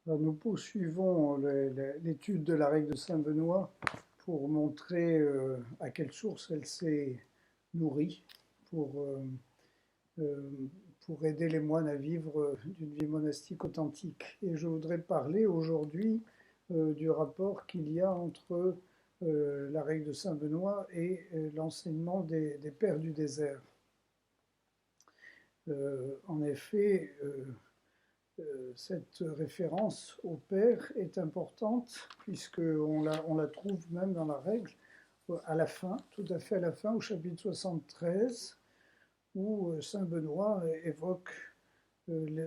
Nous poursuivons l'étude de la règle de Saint-Benoît pour montrer à quelle source elle s'est nourrie pour, euh, euh, pour aider les moines à vivre d'une vie monastique authentique. Et je voudrais parler aujourd'hui du rapport qu'il y a entre la règle de Saint-Benoît et l'enseignement des pères du désert. En effet, cette référence au Père est importante puisqu'on la trouve même dans la règle à la fin, tout à fait à la fin, au chapitre 73, où Saint Benoît évoque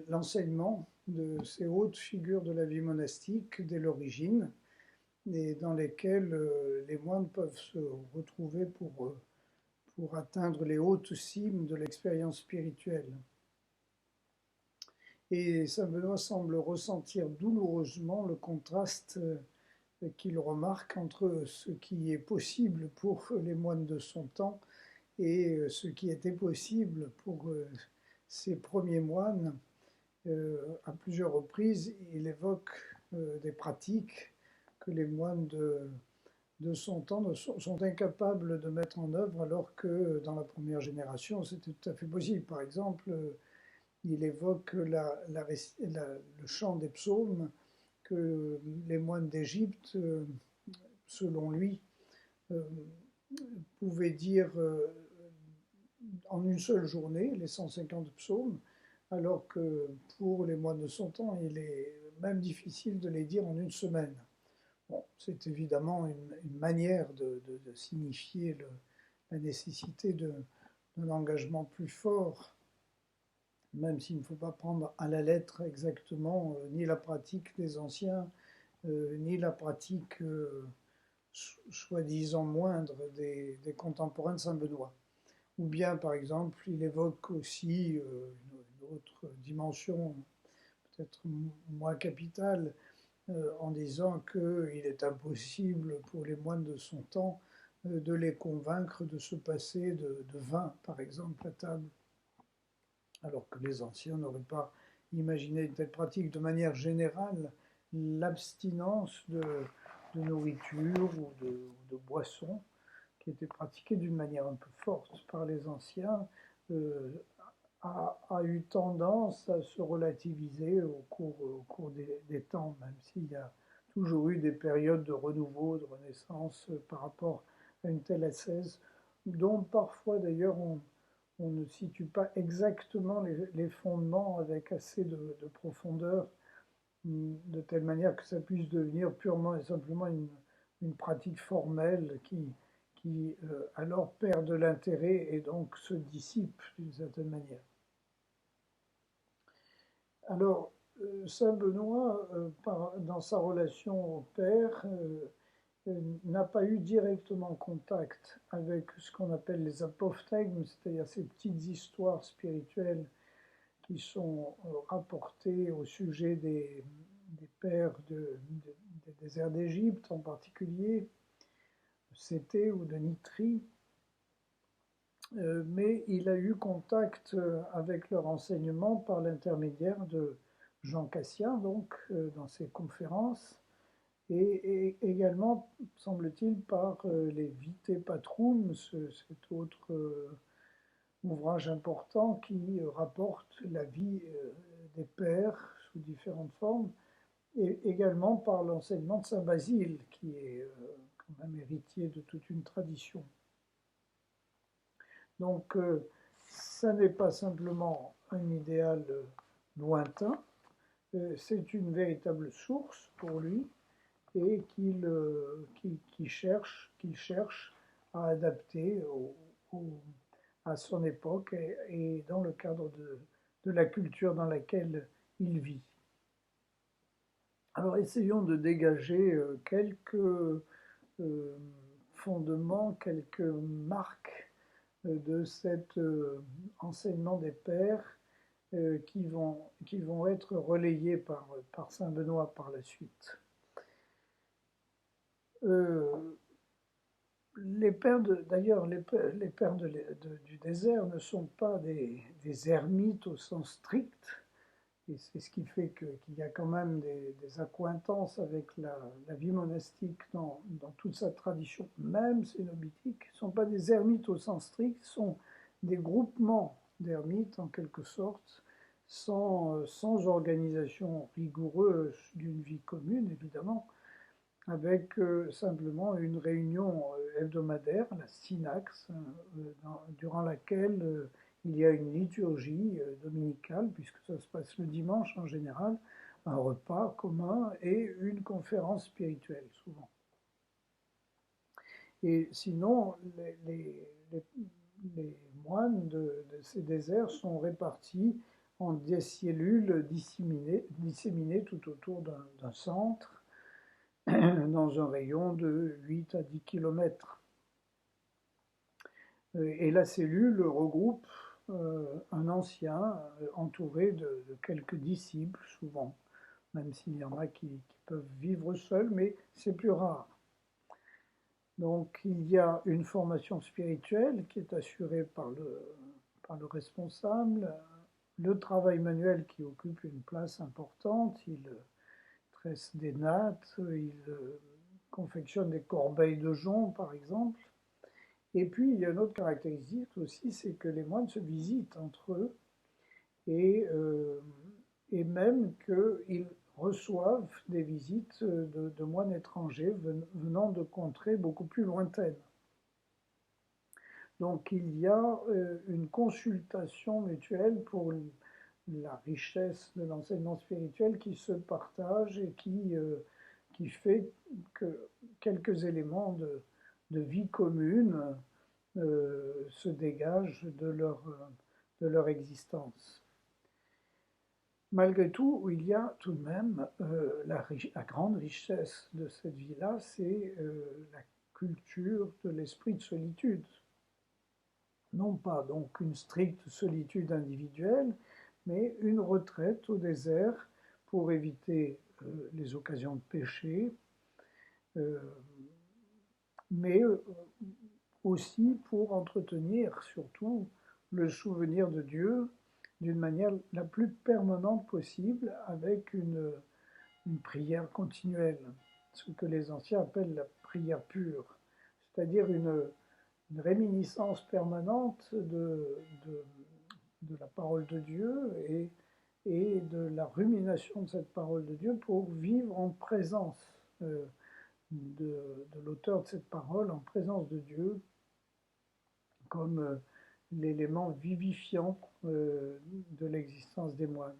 l'enseignement de ces hautes figures de la vie monastique dès l'origine, et dans lesquelles les moines peuvent se retrouver pour atteindre les hautes cimes de l'expérience spirituelle. Et Saint Benoît semble ressentir douloureusement le contraste qu'il remarque entre ce qui est possible pour les moines de son temps et ce qui était possible pour ces premiers moines. À plusieurs reprises, il évoque des pratiques que les moines de son temps sont incapables de mettre en œuvre, alors que dans la première génération, c'était tout à fait possible. Par exemple, il évoque le chant des psaumes que les moines d'Égypte, selon lui, euh, pouvaient dire en une seule journée, les 150 psaumes, alors que pour les moines de son temps, il est même difficile de les dire en une semaine. Bon, c'est évidemment une manière de signifier la nécessité d'un engagement plus fort, même s'il ne faut pas prendre à la lettre exactement ni la pratique des anciens, ni la pratique soi-disant moindre des contemporains de Saint-Benoît. Ou bien, par exemple, il évoque aussi une autre dimension, peut-être moins capitale, en disant qu'il est impossible pour les moines de son temps de les convaincre de se passer de vin, par exemple, à table, alors que les anciens n'auraient pas imaginé une telle pratique. De manière générale, l'abstinence de nourriture ou de boissons qui était pratiquée d'une manière un peu forte par les anciens, euh, a eu tendance à se relativiser au cours des temps, même s'il y a toujours eu des périodes de renouveau, de renaissance par rapport à une telle ascèse, dont parfois d'ailleurs on ne situe pas exactement les fondements avec assez de profondeur, de telle manière que ça puisse devenir purement et simplement une pratique formelle qui alors perd de l'intérêt et donc se dissipe d'une certaine manière. Alors, Saint Benoît, dans sa relation au Père, n'a pas eu directement contact avec ce qu'on appelle les apophthegmes, c'est-à-dire ces petites histoires spirituelles qui sont rapportées au sujet des pères des déserts d'Égypte en particulier, de Céthée ou de Nitrie, mais il a eu contact avec leur enseignement par l'intermédiaire de Jean Cassien, donc, dans ses conférences, et également, semble-t-il, par les Vitae Patrum, cet autre ouvrage important qui rapporte la vie des pères sous différentes formes, et également par l'enseignement de Saint Basile, qui est quand même héritier de toute une tradition. Donc, ça n'est pas simplement un idéal lointain, c'est une véritable source pour lui et qu'il cherche à adapter à son époque et dans le cadre de la culture dans laquelle il vit. Alors essayons de dégager quelques fondements, quelques marques de cet enseignement des pères qui vont être relayés par Saint Benoît par la suite. Les pères d'ailleurs, les pères du désert ne sont pas des ermites au sens strict. et c'est ce qui fait qu'il y a quand même des accointances avec la vie monastique dans toute sa tradition, même cénobitique, ne sont pas des ermites au sens strict, sont des groupements d'ermites en quelque sorte, sans organisation rigoureuse d'une vie commune évidemment, avec simplement une réunion hebdomadaire, la synaxe, durant laquelle il y a une liturgie dominicale, puisque ça se passe le dimanche en général, un repas commun et une conférence spirituelle souvent. Et sinon, les moines de ces déserts sont répartis en des cellules disséminées tout autour d'un centre, dans un rayon de 8 à 10 km. Et la cellule regroupe un ancien entouré de quelques disciples, souvent, même s'il y en a qui peuvent vivre seuls, mais c'est plus rare. Donc il y a une formation spirituelle qui est assurée par le responsable, le travail manuel qui occupe une place importante, il tresse des nattes, il confectionne des corbeilles de jonc par exemple. Et puis il y a une autre caractéristique aussi, c'est que les moines se visitent entre eux et, et même qu'ils reçoivent des visites de moines étrangers venant de contrées beaucoup plus lointaines. Donc il y a une consultation mutuelle pour la richesse de l'enseignement spirituel qui se partage et qui fait que quelques éléments de vie commune se dégagent de leur existence. Malgré tout, il y a tout de même la grande richesse de cette vie-là, c'est la culture de l'esprit de solitude. Non pas donc une stricte solitude individuelle, mais une retraite au désert pour éviter les occasions de péché, mais aussi pour entretenir surtout le souvenir de Dieu d'une manière la plus permanente possible avec une prière continuelle, ce que les anciens appellent la prière pure, c'est-à-dire une réminiscence permanente de la parole de Dieu et de la rumination de cette parole de Dieu pour vivre en présence de l'auteur de cette parole, en présence de Dieu, comme l'élément vivifiant de l'existence des moines.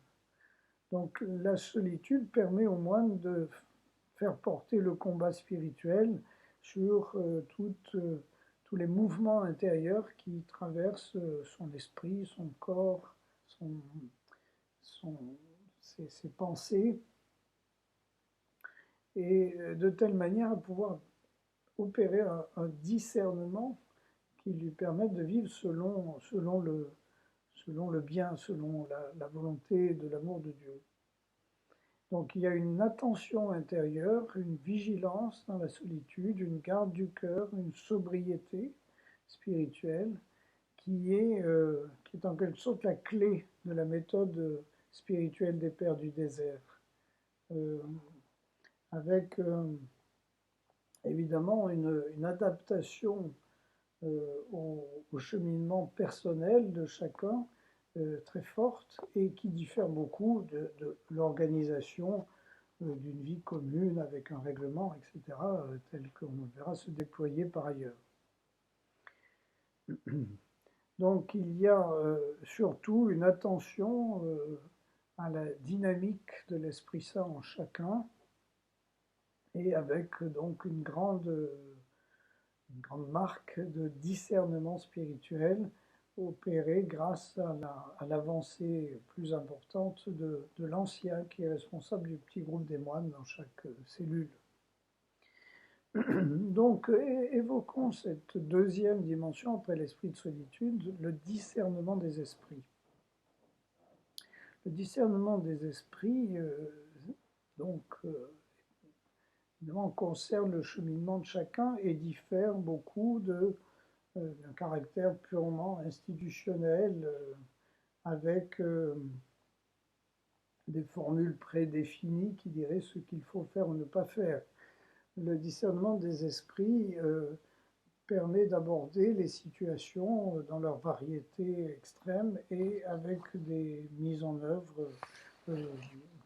Donc la solitude permet aux moines de faire porter le combat spirituel sur tous les mouvements intérieurs qui traversent son esprit, son corps, ses pensées, et de telle manière à pouvoir opérer un discernement qui lui permette de vivre selon le bien, selon la volonté de l'amour de Dieu. Donc il y a une attention intérieure, une vigilance dans la solitude, une garde du cœur, une sobriété spirituelle qui est en quelque sorte la clé de la méthode spirituelle des Pères du désert. Avec évidemment une adaptation au cheminement personnel de chacun très forte et qui diffère beaucoup de l'organisation d'une vie commune avec un règlement, etc., tel qu'on verra se déployer par ailleurs. Donc il y a surtout une attention à la dynamique de l'Esprit Saint en chacun, et avec donc une grande marque de discernement spirituel opérée grâce à l'avancée plus importante de l'ancien qui est responsable du petit groupe des moines dans chaque cellule. Donc évoquons cette deuxième dimension après l'esprit de solitude, le discernement des esprits. Le discernement des esprits évidemment concerne le cheminement de chacun et diffère beaucoup d'un caractère purement institutionnel avec des formules prédéfinies qui diraient ce qu'il faut faire ou ne pas faire. Le discernement des esprits permet d'aborder les situations dans leur variété extrême et avec des mises en œuvre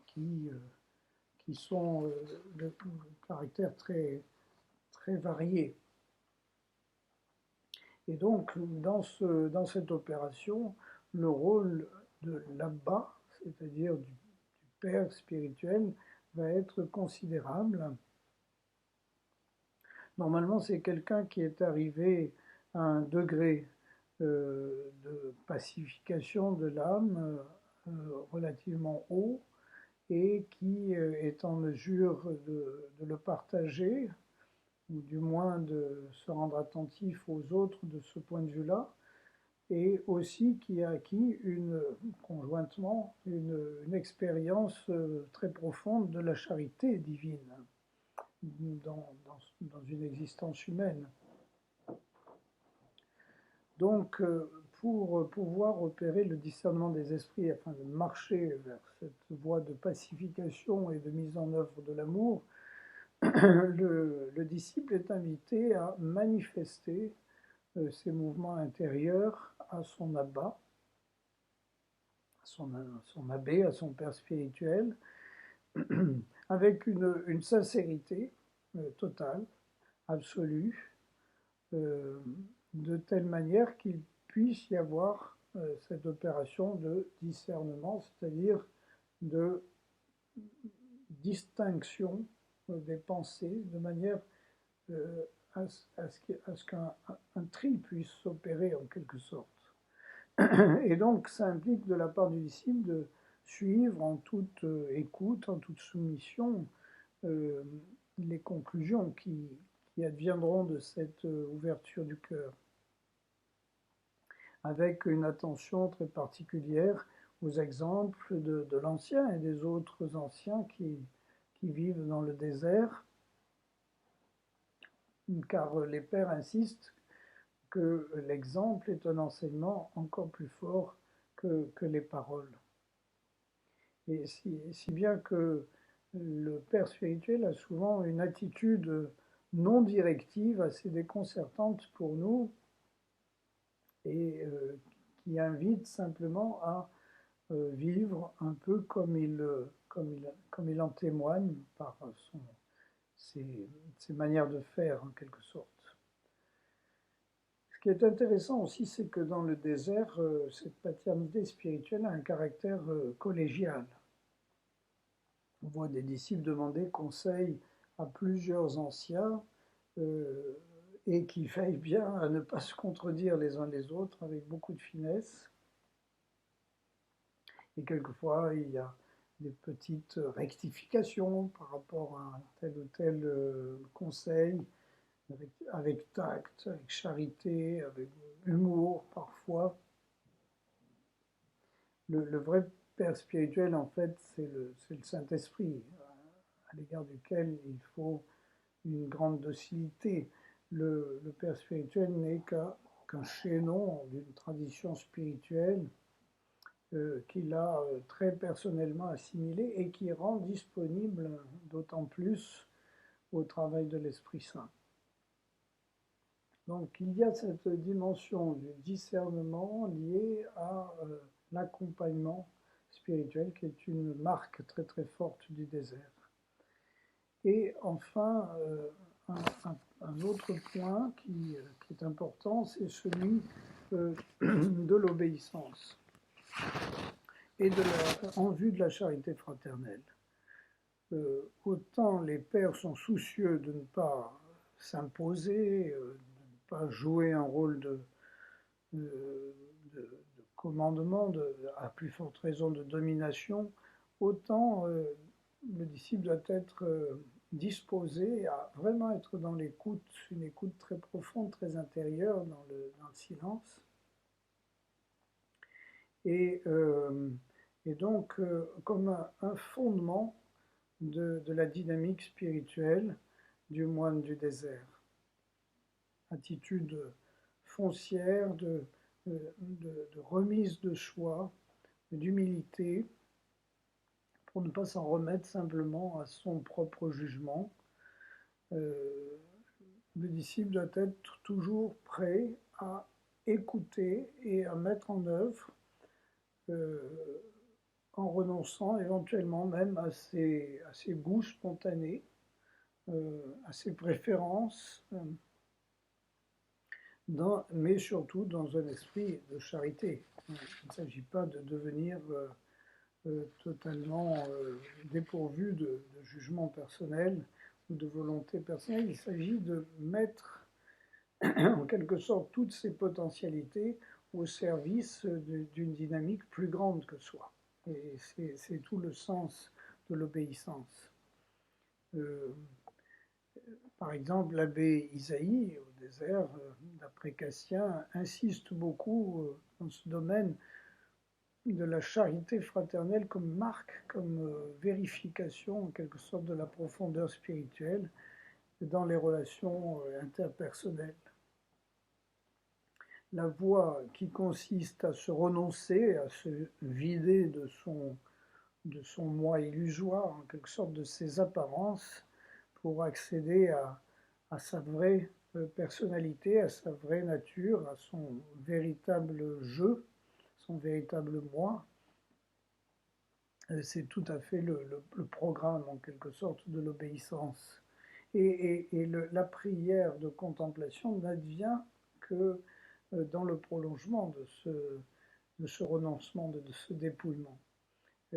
qui sont de caractère très, très varié. Et donc, dans cette opération, le rôle de l'Abba, c'est-à-dire du père spirituel, va être considérable. Normalement, c'est quelqu'un qui est arrivé à un degré de pacification de l'âme relativement haut et qui est en mesure de le partager, ou du moins de se rendre attentif aux autres de ce point de vue-là, et aussi qui a acquis conjointement une expérience très profonde de la charité divine dans une existence humaine. Donc, pour pouvoir opérer le discernement des esprits afin de marcher vers cette voie de pacification et de mise en œuvre de l'amour, le disciple est invité à manifester ses mouvements intérieurs à son Abba, à son abbé, à son père spirituel, avec une sincérité totale, absolue, de telle manière qu'il puisse y avoir cette opération de discernement, c'est-à-dire de distinction des pensées, de manière à ce qu'un tri puisse s'opérer en quelque sorte. Et donc ça implique de la part du disciple de suivre en toute écoute, en toute soumission, les conclusions qui adviendront de cette ouverture du cœur, avec une attention très particulière aux exemples de l'ancien et des autres anciens qui vivent dans le désert, car les pères insistent que l'exemple est un enseignement encore plus fort que les paroles. Et si bien que le père spirituel a souvent une attitude non directive, assez déconcertante pour nous, et qui invite simplement à vivre un peu comme il en témoigne par ses manières de faire, en quelque sorte. Ce qui est intéressant aussi, c'est que dans le désert, cette paternité spirituelle a un caractère collégial. On voit des disciples demander conseil à plusieurs anciens et qui veillent bien à ne pas se contredire les uns les autres avec beaucoup de finesse. Et quelquefois, il y a des petites rectifications par rapport à tel ou tel conseil, avec tact, avec charité, avec humour parfois. Le vrai père spirituel, en fait, c'est le Saint-Esprit, à l'égard duquel il faut une grande docilité. Le père spirituel n'est qu'un chaînon d'une tradition spirituelle qu'il a très personnellement assimilé et qui rend disponible d'autant plus au travail de l'Esprit Saint. Donc il y a cette dimension du discernement liée à l'accompagnement spirituel qui est une marque très très forte du désert. Et enfin, un autre point qui est important, c'est celui de l'obéissance et en vue de la charité fraternelle. Autant les pères sont soucieux de ne pas s'imposer, de ne pas jouer un rôle de commandement, à plus forte raison de domination, autant le disciple doit être disposé à vraiment être dans l'écoute, une écoute très profonde, très intérieure, dans le silence. Et donc, comme un fondement de la dynamique spirituelle du moine du désert. Attitude foncière de remise de soi, d'humilité, pour ne pas s'en remettre simplement à son propre jugement. Le disciple doit être toujours prêt à écouter et à mettre en œuvre, en renonçant éventuellement même à ses goûts spontanés, à ses préférences, mais surtout dans un esprit de charité. Il ne s'agit pas de devenir totalement dépourvu de jugement personnel ou de volonté personnelle. Il s'agit de mettre en quelque sorte toutes ces potentialités au service d'une dynamique plus grande que soi. Et c'est tout le sens de l'obéissance. Par exemple, l'abbé Isaïe, au désert, d'après Cassien, insiste beaucoup dans ce domaine de la charité fraternelle comme marque, comme vérification en quelque sorte de la profondeur spirituelle dans les relations interpersonnelles. La voie qui consiste à se renoncer, à se vider de son moi illusoire, en quelque sorte de ses apparences, pour accéder à sa vraie personnalité, à sa vraie nature, à son véritable jeu, son véritable moi. C'est tout à fait le programme, en quelque sorte, de l'obéissance. Et la prière de contemplation n'advient que dans le prolongement de ce renoncement, de ce dépouillement.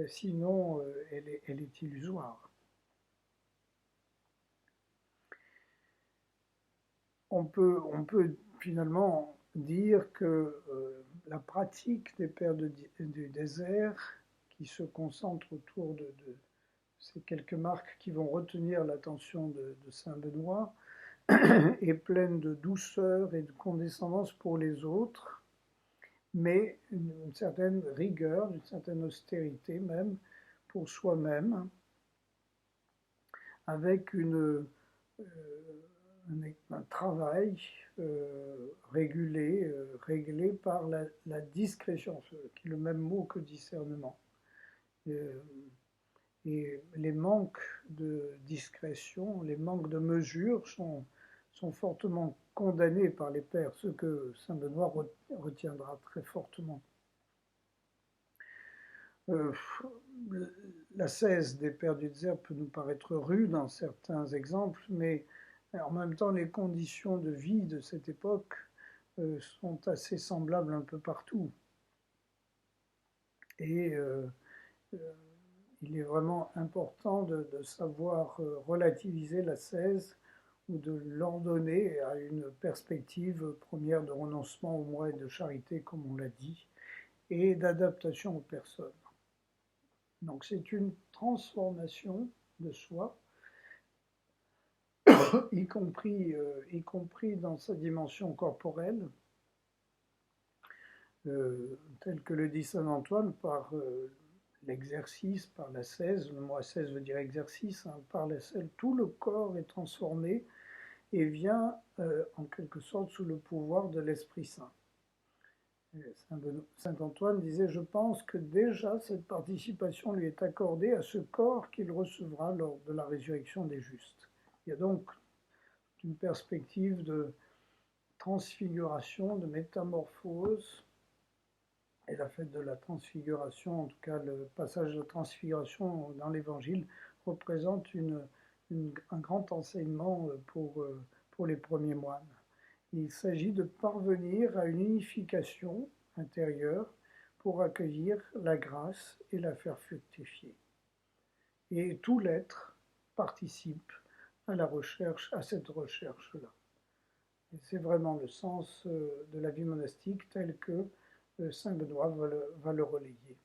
Sinon, elle est illusoire. On peut finalement dire que la pratique des pères du désert, qui se concentre autour de ces quelques marques qui vont retenir l'attention de saint Benoît, est pleine de douceur et de condescendance pour les autres, mais une certaine rigueur, une certaine austérité même pour soi-même, avec un travail réglé par la discrétion, qui est le même mot que discernement. Et les manques de discrétion, les manques de mesure sont fortement condamnés par les pères, ce que saint Benoît retiendra très fortement. L'ascèse des pères du désert peut nous paraître rude dans certains exemples, mais en même temps les conditions de vie de cette époque sont assez semblables un peu partout. Et il est vraiment important de savoir relativiser l'ascèse ou de l'ordonner à une perspective première de renoncement au moi et de charité, comme on l'a dit, et d'adaptation aux personnes. Donc c'est une transformation de soi, y compris dans sa dimension corporelle, tel que le dit saint Antoine, par l'exercice, par l'ascèse. Le mot ascèse veut dire exercice, hein, par l'ascèse, tout le corps est transformé et vient en quelque sorte sous le pouvoir de l'Esprit Saint. Saint Antoine disait: je pense que déjà cette participation lui est accordée à ce corps qu'il recevra lors de la résurrection des justes. Il y a donc une perspective de transfiguration, de métamorphose, et la fête de la transfiguration, en tout cas le passage de transfiguration dans l'Évangile, représente un grand enseignement pour les premiers moines. Il s'agit de parvenir à une unification intérieure pour accueillir la grâce et la faire fructifier. Et tout l'être participe à cette recherche-là. Et c'est vraiment le sens de la vie monastique tel que saint Benoît va le relayer.